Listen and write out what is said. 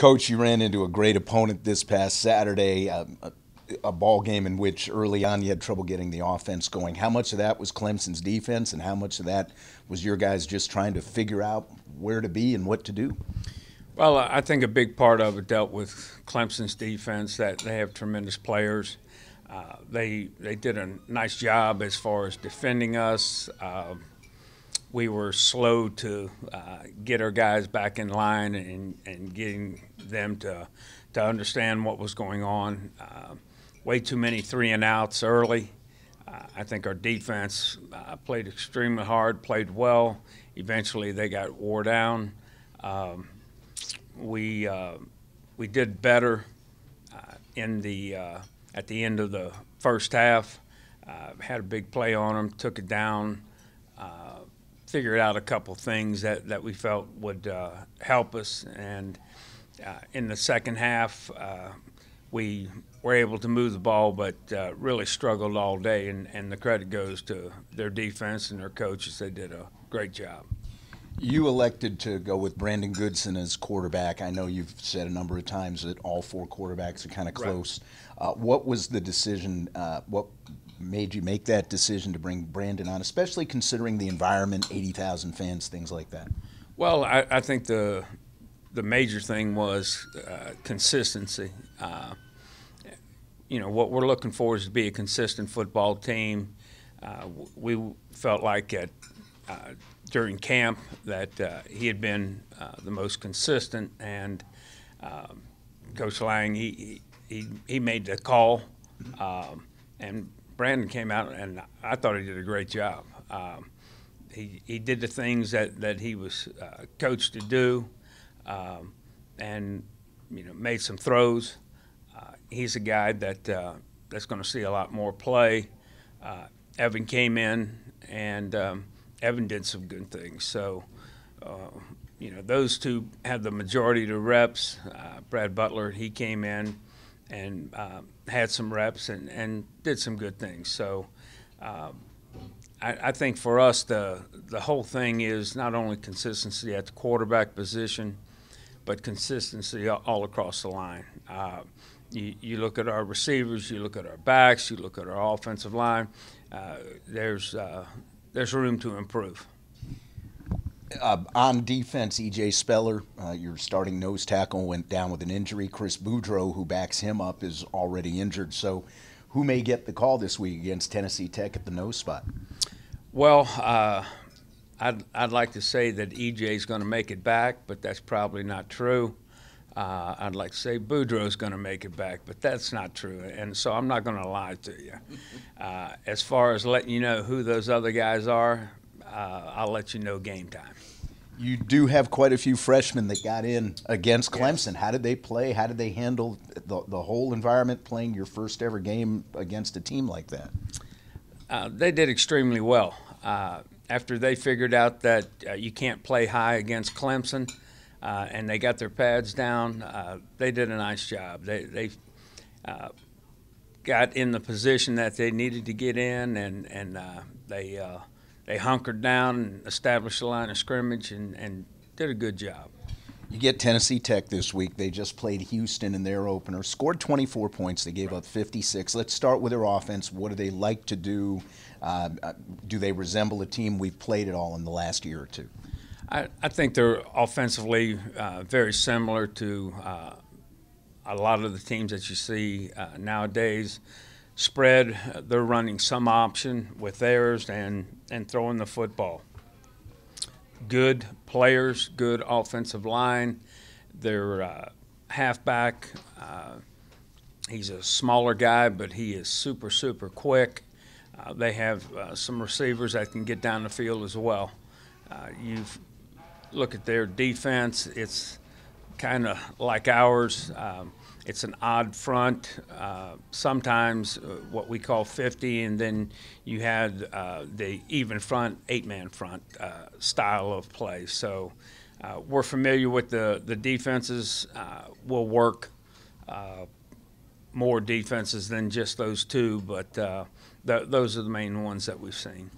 Coach, you ran into a great opponent this past Saturday, a ball game in which early on you had trouble getting the offense going. How much of that was Clemson's defense, and how much of that was your guys just trying to figure out where to be and what to do? Well, I think a big part of it dealt with Clemson's defense, that they have tremendous players. They did a nice job as far as defending us. We were slow to get our guys back in line and getting them to understand what was going on. Way too many 3-and-outs early. I think our defense played extremely hard, played well. Eventually they got wore down. We did better at the end of the first half. Had a big play on them, took it down. Figured out a couple things that we felt would help us, and in the second half we were able to move the ball, but really struggled all day, and the credit goes to their defense and their coaches. They did a great job. You elected to go with Brandon Goodson as quarterback. I know you've said a number of times that all four quarterbacks are kind of close. Right. What was the decision? What made you make that decision to bring Brandon on, especially considering the environment, 80,000 fans, things like that? Well, I think the major thing was consistency. What we're looking for is to be a consistent football team. We felt like during camp that he had been the most consistent, and Coach Lang, he made the call, and Brandon came out, and I thought he did a great job. He did the things that he was coached to do, and made some throws. He's a guy that's going to see a lot more play. Evan came in, and Evan did some good things. So, those two had the majority of the reps. Brad Butler, he came in and had some reps and did some good things. So I think for us the whole thing is not only consistency at the quarterback position, but consistency all across the line. You look at our receivers, you look at our backs, you look at our offensive line, there's room to improve. On defense, E.J. Speller, your starting nose tackle, went down with an injury. Chris Boudreaux, who backs him up, is already injured. So who may get the call this week against Tennessee Tech at the nose spot? Well, I'd like to say that E.J. is going to make it back, but that's probably not true. I'd like to say Boudreaux is going to make it back, but that's not true, and so I'm not going to lie to you. As far as letting you know who those other guys are, I'll let you know game time. You do have quite a few freshmen that got in against Clemson. Yes. How did they play? How did they handle the whole environment, playing your first ever game against a team like that? They did extremely well. After they figured out that you can't play high against Clemson, and they got their pads down, they did a nice job. They got in the position that they needed to get in, and they hunkered down and established a line of scrimmage and did a good job. You get Tennessee Tech this week. They just played Houston in their opener, scored 24 points. They gave up 56. Let's start with their offense. What do they like to do? Do they resemble a team we've played at all in the last year or two? I think they're offensively very similar to a lot of the teams that you see nowadays. Spread, they're running some option with Ayers and throwing the football. Good players, good offensive line. Their halfback, he's a smaller guy, but he is super, super quick. They have some receivers that can get down the field as well. You look at their defense, it's kind of like ours. It's an odd front, sometimes what we call 50, and then you had the even front, 8-man front style of play. So we're familiar with the defenses. We'll work more defenses than just those two, but those are the main ones that we've seen.